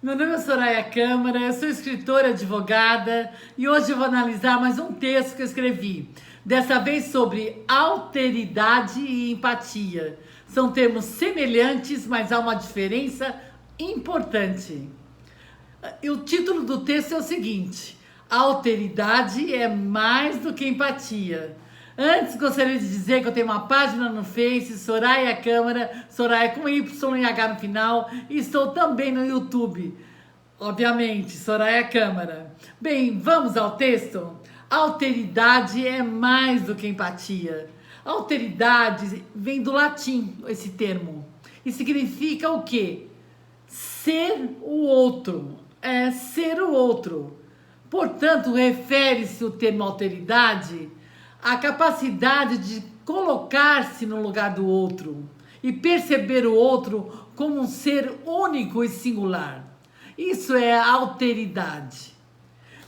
Meu nome é Soraya Câmara, eu sou escritora, advogada e hoje eu vou analisar mais um texto que eu escrevi. Dessa vez sobre alteridade e empatia. São termos semelhantes, mas há uma diferença importante. E o título do texto é o seguinte: alteridade é mais do que empatia. Antes, gostaria de dizer que eu tenho uma página no Face, Soraya Câmara, Soraya com Y e H no final, e estou também no YouTube, obviamente, Soraya Câmara. Bem, vamos ao texto? Alteridade é mais do que empatia. Alteridade vem do latim, esse termo, e significa o quê? Ser o outro, é ser o outro. Portanto, refere-se o termo alteridade à capacidade de colocar-se no lugar do outro e perceber o outro como um ser único e singular. Isso é alteridade.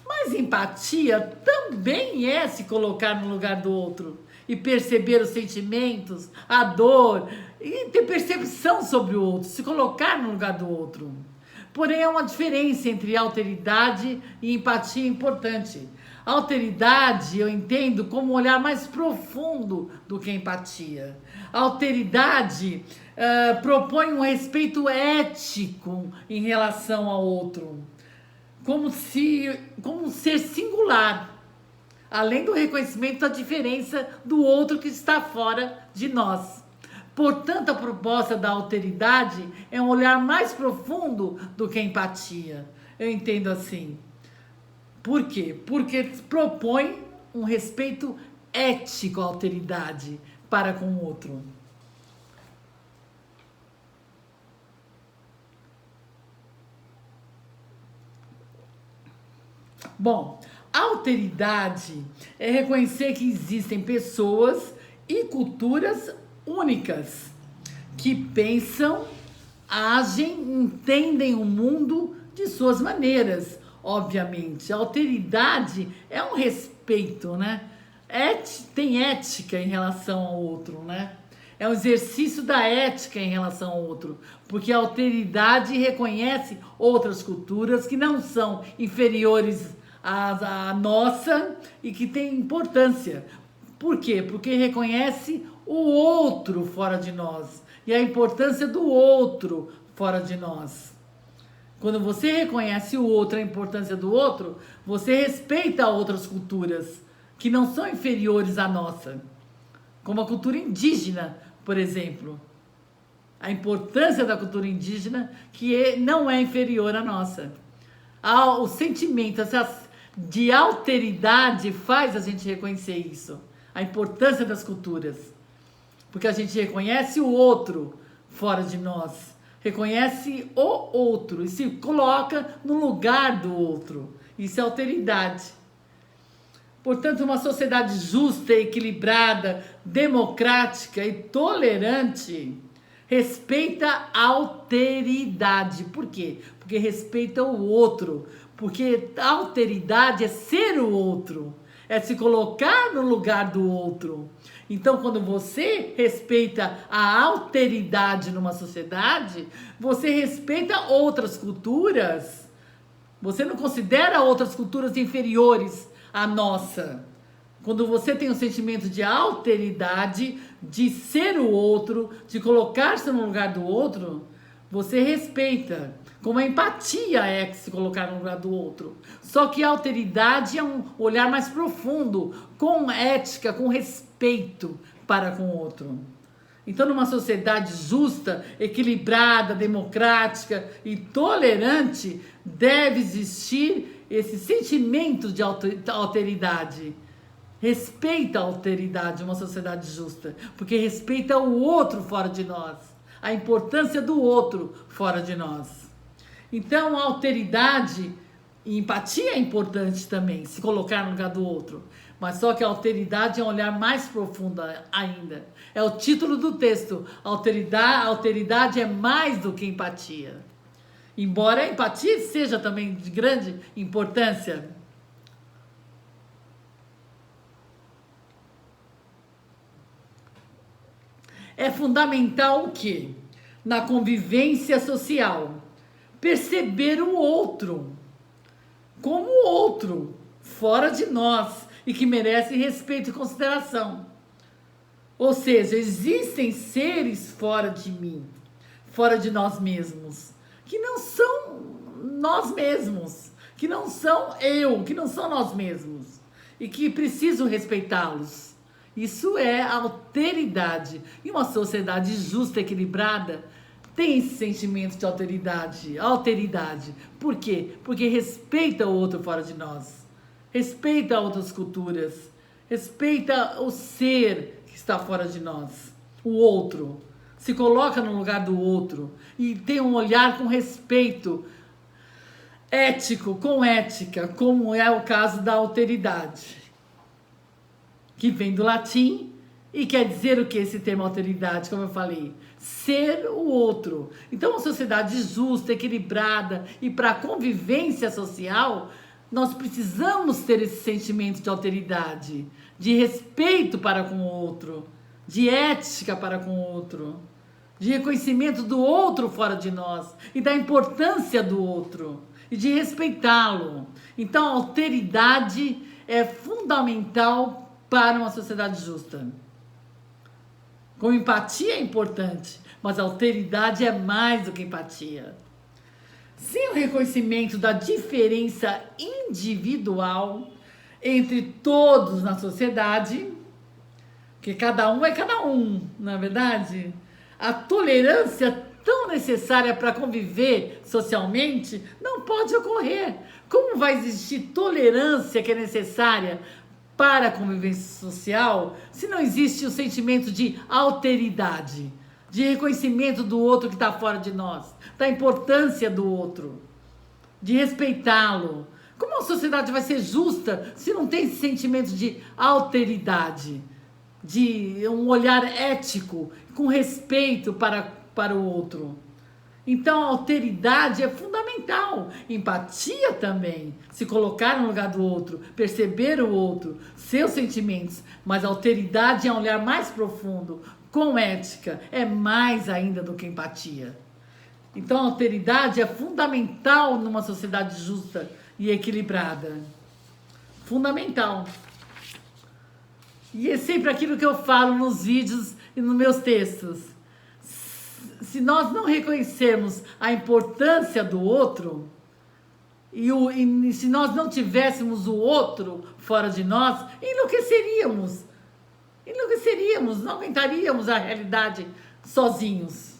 Mas empatia também é se colocar no lugar do outro e perceber os sentimentos, a dor e ter percepção sobre o outro, se colocar no lugar do outro. Porém, há uma diferença entre alteridade e empatia importante. Alteridade eu entendo como um olhar mais profundo do que empatia. Alteridade propõe um respeito ético em relação ao outro, como um ser singular, além do reconhecimento da diferença do outro que está fora de nós. Portanto, a proposta da alteridade é um olhar mais profundo do que a empatia. Eu entendo assim. Por quê? Porque propõe um respeito ético à alteridade para com o outro. Bom, alteridade é reconhecer que existem pessoas e culturas únicas que pensam, agem, entendem o mundo de suas maneiras. Obviamente, a alteridade é um respeito, né? Tem ética em relação ao outro, né? É um exercício da ética em relação ao outro, porque a alteridade reconhece outras culturas que não são inferiores à nossa e que têm importância. Por quê? Porque reconhece o outro fora de nós e a importância do outro fora de nós. Quando você reconhece o outro, a importância do outro, você respeita outras culturas que não são inferiores à nossa, como a cultura indígena, por exemplo. A importância da cultura indígena que não é inferior à nossa. O sentimento de alteridade faz a gente reconhecer isso, a importância das culturas, porque a gente reconhece o outro fora de nós, reconhece o outro e se coloca no lugar do outro. Isso é alteridade. Portanto, uma sociedade justa, equilibrada, democrática e tolerante respeita a alteridade. Por quê? Porque respeita o outro. Porque a alteridade é ser o outro, é se colocar no lugar do outro. Então, quando você respeita a alteridade numa sociedade, você respeita outras culturas. Você não considera outras culturas inferiores à nossa. Quando você tem um sentimento de alteridade, de ser o outro, de colocar-se no lugar do outro, você respeita. Como a empatia é se colocar no lugar do outro. Só que a alteridade é um olhar mais profundo, com ética, com respeito para com o outro. Então, numa sociedade justa, equilibrada, democrática e tolerante, deve existir esse sentimento de alteridade. Respeita a alteridade, uma sociedade justa, porque respeita o outro fora de nós, a importância do outro fora de nós. Então, a alteridade e empatia é importante também, se colocar no lugar do outro. Mas só que a alteridade é um olhar mais profundo ainda. É o título do texto. A alteridade é mais do que empatia. Embora a empatia seja também de grande importância. É fundamental o quê? Na convivência social. perceber o outro como outro, fora de nós e que merece respeito e consideração. Ou seja, existem seres fora de mim, fora de nós mesmos, que não são nós mesmos, que não são eu, que não são nós mesmos e que preciso respeitá-los. Isso é alteridade. E uma sociedade justa e equilibrada tem esse sentimento de alteridade. Por quê? Porque respeita o outro fora de nós, respeita outras culturas, respeita o ser que está fora de nós, o outro, se coloca no lugar do outro e tem um olhar com respeito, ético, com ética, como é o caso da alteridade, que vem do latim e quer dizer o que esse termo alteridade, como eu falei? Ser o outro. Então, uma sociedade justa, equilibrada e para a convivência social, nós precisamos ter esse sentimento de alteridade, de respeito para com o outro, de ética para com o outro, de reconhecimento do outro fora de nós e da importância do outro e de respeitá-lo. Então, a alteridade é fundamental para uma sociedade justa. Com empatia é importante, mas a alteridade é mais do que empatia. Sem o reconhecimento da diferença individual entre todos na sociedade, que cada um é cada um, não é verdade? A tolerância tão necessária para conviver socialmente não pode ocorrer. Como vai existir tolerância que é necessária para a convivência social se não existe o sentimento de alteridade, de reconhecimento do outro que está fora de nós, da importância do outro, de respeitá-lo? Como a sociedade vai ser justa se não tem esse sentimento de alteridade, de um olhar ético, com respeito para o outro? Então, a alteridade é fundamental. Empatia também. Se colocar no lugar do outro, perceber o outro, seus sentimentos. Mas a alteridade é um olhar mais profundo, com ética. É mais ainda do que empatia. Então, a alteridade é fundamental numa sociedade justa e equilibrada. Fundamental. E é sempre aquilo que eu falo nos vídeos e nos meus textos. Se nós não reconhecermos a importância do outro e se nós não tivéssemos o outro fora de nós, enlouqueceríamos, não aguentaríamos a realidade sozinhos.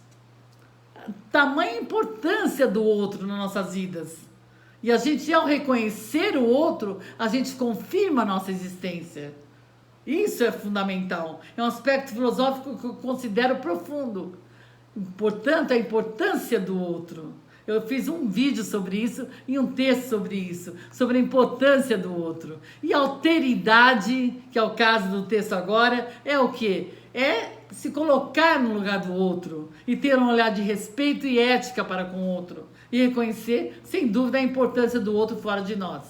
Tamanha importância do outro nas nossas vidas. E a gente, ao reconhecer o outro, a gente confirma a nossa existência. Isso é fundamental. É um aspecto filosófico que eu considero profundo. Portanto, a importância do outro. Eu fiz um vídeo sobre isso e um texto sobre isso, sobre a importância do outro. E a alteridade, que é o caso do texto agora, é o quê? É se colocar no lugar do outro e ter um olhar de respeito e ética para com o outro. E reconhecer, sem dúvida, a importância do outro fora de nós.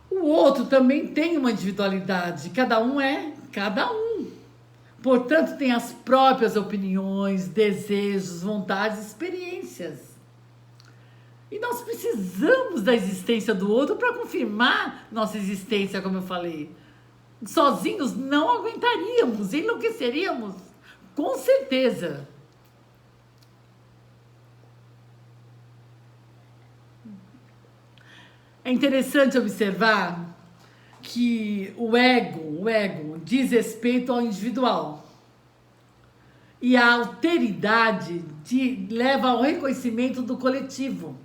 O outro também tem uma individualidade. Cada um é cada um. Portanto, tem as próprias opiniões, desejos, vontades, experiências. E nós precisamos da existência do outro para confirmar nossa existência, como eu falei. Sozinhos não aguentaríamos, enlouqueceríamos, com certeza. É interessante observar que o ego diz respeito ao individual. E a alteridade leva ao reconhecimento do coletivo.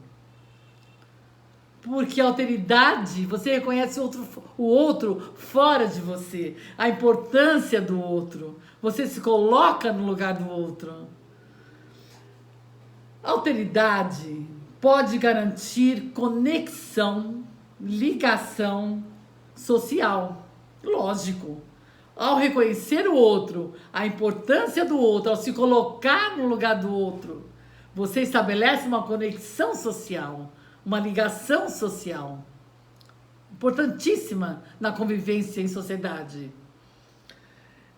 Porque a alteridade, você reconhece o outro fora de você. A importância do outro. Você se coloca no lugar do outro. A alteridade pode garantir conexão, ligação social. Lógico. Ao reconhecer o outro, a importância do outro, ao se colocar no lugar do outro, você estabelece uma conexão social, uma ligação social, importantíssima na convivência em sociedade.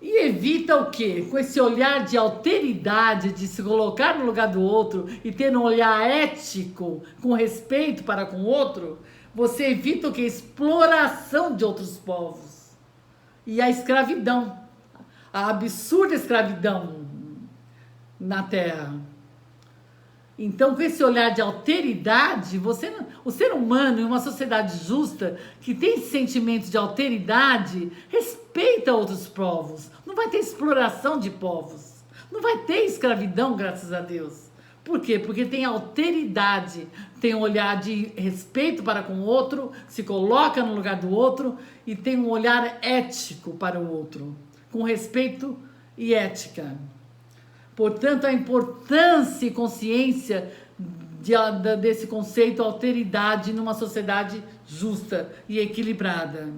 E evita o quê? Com esse olhar de alteridade, de se colocar no lugar do outro e ter um olhar ético, com respeito para com o outro, você evita o quê? Exploração de outros povos. E a escravidão, a absurda escravidão na Terra. Então, com esse olhar de alteridade, o ser humano, em uma sociedade justa, que tem esse sentimento de alteridade, respeita outros povos. Não vai ter exploração de povos. Não vai ter escravidão, graças a Deus. Por quê? Porque tem alteridade, tem um olhar de respeito para com o outro, se coloca no lugar do outro e tem um olhar ético para o outro, com respeito e ética. Portanto, a importância e consciência desse conceito alteridade numa sociedade justa e equilibrada.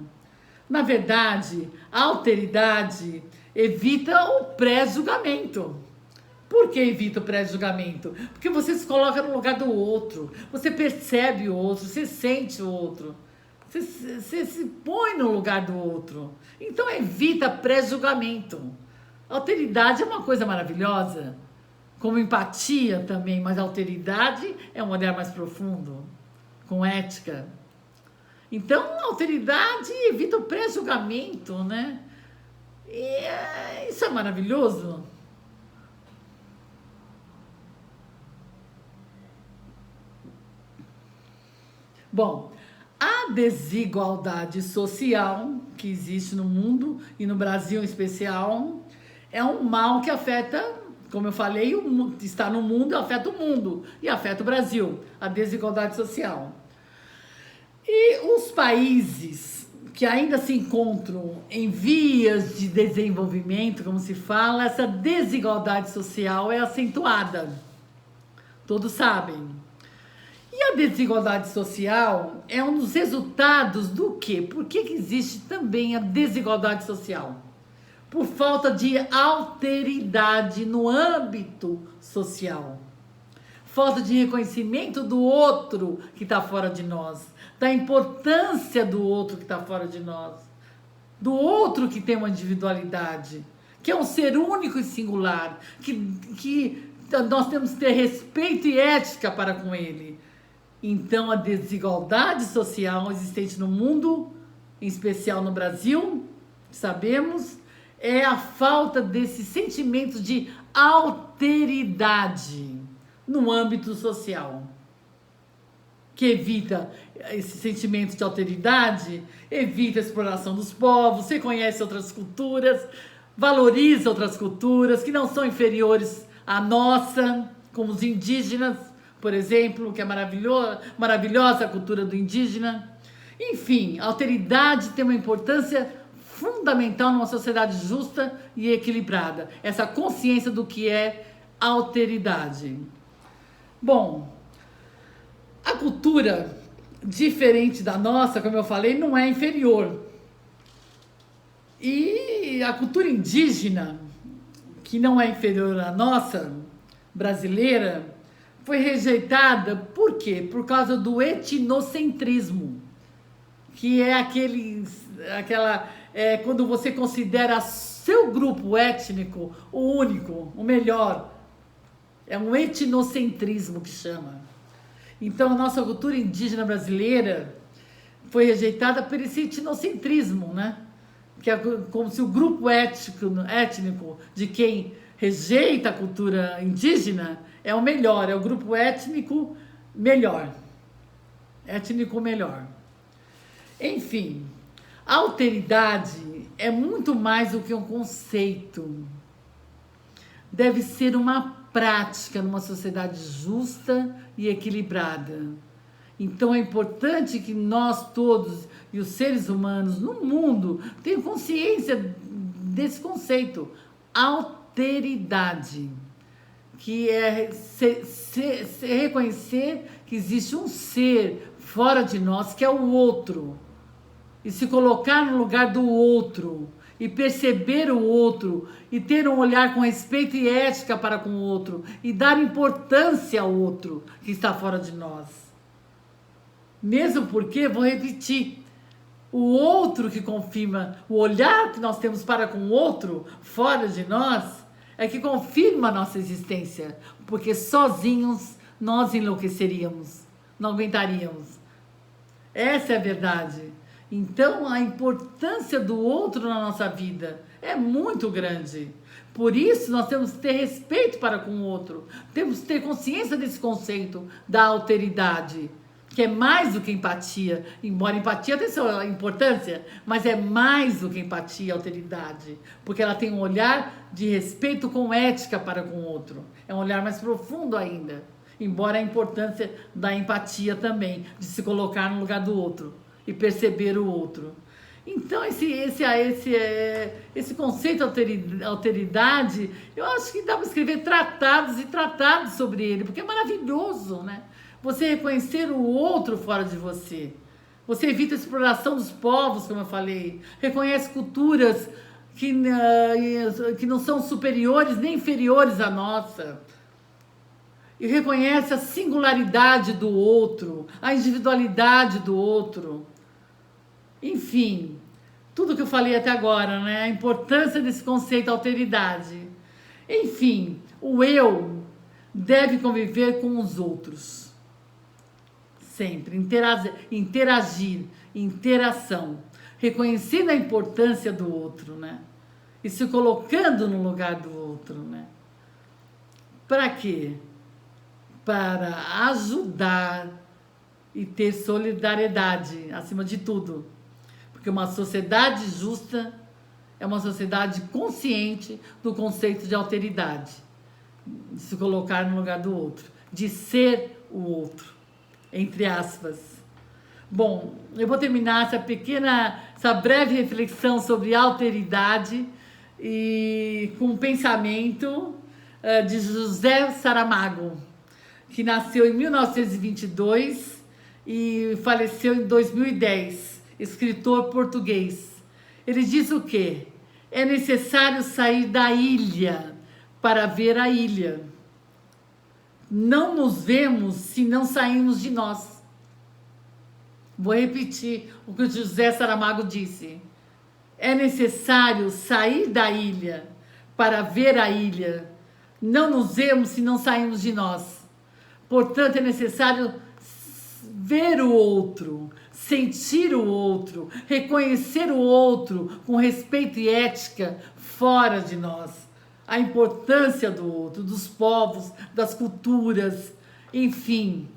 Na verdade, a alteridade evita o pré-julgamento. Por que evita o pré-julgamento? Porque você se coloca no lugar do outro, você percebe o outro, você sente o outro, você se põe no lugar do outro. Então, evita pré-julgamento. Alteridade é uma coisa maravilhosa, como empatia também, mas alteridade é um olhar mais profundo, com ética. Então, alteridade evita o pré-julgamento, né? E isso é maravilhoso. Bom, a desigualdade social que existe no mundo e no Brasil em especial é um mal que afeta, como eu falei, está no mundo, afeta o mundo e afeta o Brasil, a desigualdade social. E os países que ainda se encontram em vias de desenvolvimento, como se fala, essa desigualdade social é acentuada. Todos sabem. E a desigualdade social é um dos resultados do quê? Por que existe também a desigualdade social? Por falta de alteridade no âmbito social. Falta de reconhecimento do outro que está fora de nós, da importância do outro que está fora de nós, do outro que tem uma individualidade, que é um ser único e singular, que nós temos que ter respeito e ética para com ele. Então, a desigualdade social existente no mundo, em especial no Brasil, sabemos, é a falta desse sentimento de alteridade no âmbito social. Que evita esse sentimento de alteridade, evita a exploração dos povos, reconhece outras culturas, valoriza outras culturas que não são inferiores à nossa, como os indígenas, por exemplo, que é maravilhosa a cultura do indígena. Enfim, a alteridade tem uma importância fundamental numa sociedade justa e equilibrada. Essa consciência do que é alteridade. Bom, a cultura diferente da nossa, como eu falei, não é inferior. E a cultura indígena, que não é inferior à nossa, brasileira, foi rejeitada, por quê? Por causa do etnocentrismo, que é quando você considera seu grupo étnico o único, o melhor. É um etnocentrismo que chama. Então, a nossa cultura indígena brasileira foi rejeitada por esse etnocentrismo, né? Que é como se o grupo étnico de quem rejeita a cultura indígena é o melhor, é o grupo étnico melhor. Étnico melhor. Enfim, a alteridade é muito mais do que um conceito. Deve ser uma prática numa sociedade justa e equilibrada. Então é importante que nós todos e os seres humanos no mundo tenham consciência desse conceito, alteridade, que é reconhecer que existe um ser fora de nós que é o outro e se colocar no lugar do outro e perceber o outro e ter um olhar com respeito e ética para com o outro e dar importância ao outro que está fora de nós. Mesmo porque, vou repetir, O outro que confirma, o olhar que nós temos para com o outro, fora de nós, é que confirma a nossa existência, porque sozinhos nós enlouqueceríamos, não aguentaríamos. Essa é a verdade. Então, a importância do outro na nossa vida é muito grande. Por isso, nós temos que ter respeito para com o outro. Temos que ter consciência desse conceito da alteridade, que é mais do que empatia. Embora empatia tenha sua importância, mas é mais do que empatia, alteridade. Porque ela tem um olhar de respeito com ética para com o outro. É um olhar mais profundo ainda. Embora a importância da empatia também, de se colocar no lugar do outro e perceber o outro. Então, esse conceito de alteridade, eu acho que dá para escrever tratados e tratados sobre ele, porque é maravilhoso, né? Você reconhecer o outro fora de você. Você evita a exploração dos povos, como eu falei. Reconhece culturas que não são superiores nem inferiores à nossa. E reconhece a singularidade do outro, a individualidade do outro. Enfim, tudo que eu falei até agora, né? A importância desse conceito de alteridade. Enfim, o eu deve conviver com os outros. Sempre. Interagir, interação. Reconhecendo a importância do outro, né? E se colocando no lugar do outro, né? Para quê? Para ajudar e ter solidariedade, acima de tudo. Porque uma sociedade justa é uma sociedade consciente do conceito de alteridade, de se colocar no lugar do outro, de ser o outro, entre aspas. Bom, eu vou terminar essa breve reflexão sobre alteridade e com um pensamento de José Saramago, que nasceu em 1922 e faleceu em 2010. Escritor português. Ele diz o quê? É necessário sair da ilha para ver a ilha. Não nos vemos se não saímos de nós. Vou repetir o que o José Saramago disse. É necessário sair da ilha para ver a ilha. Não nos vemos se não saímos de nós. Portanto, é necessário ver o outro, sentir o outro, reconhecer o outro com respeito e ética fora de nós. A importância do outro, dos povos, das culturas, enfim.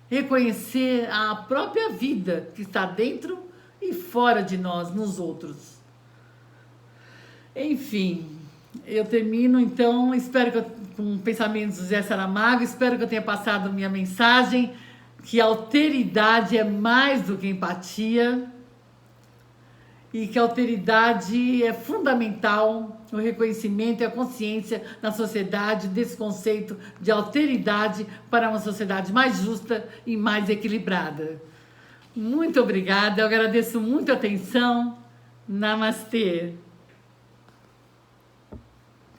Reconhecer a própria vida que está dentro e fora de nós, nos outros. Enfim, eu termino então, espero que com o pensamento de José Saramago, espero que eu tenha passado minha mensagem, que a alteridade é mais do que empatia e que a alteridade é fundamental no reconhecimento e a consciência na sociedade desse conceito de alteridade para uma sociedade mais justa e mais equilibrada. Muito obrigada, eu agradeço muito a atenção. Namastê.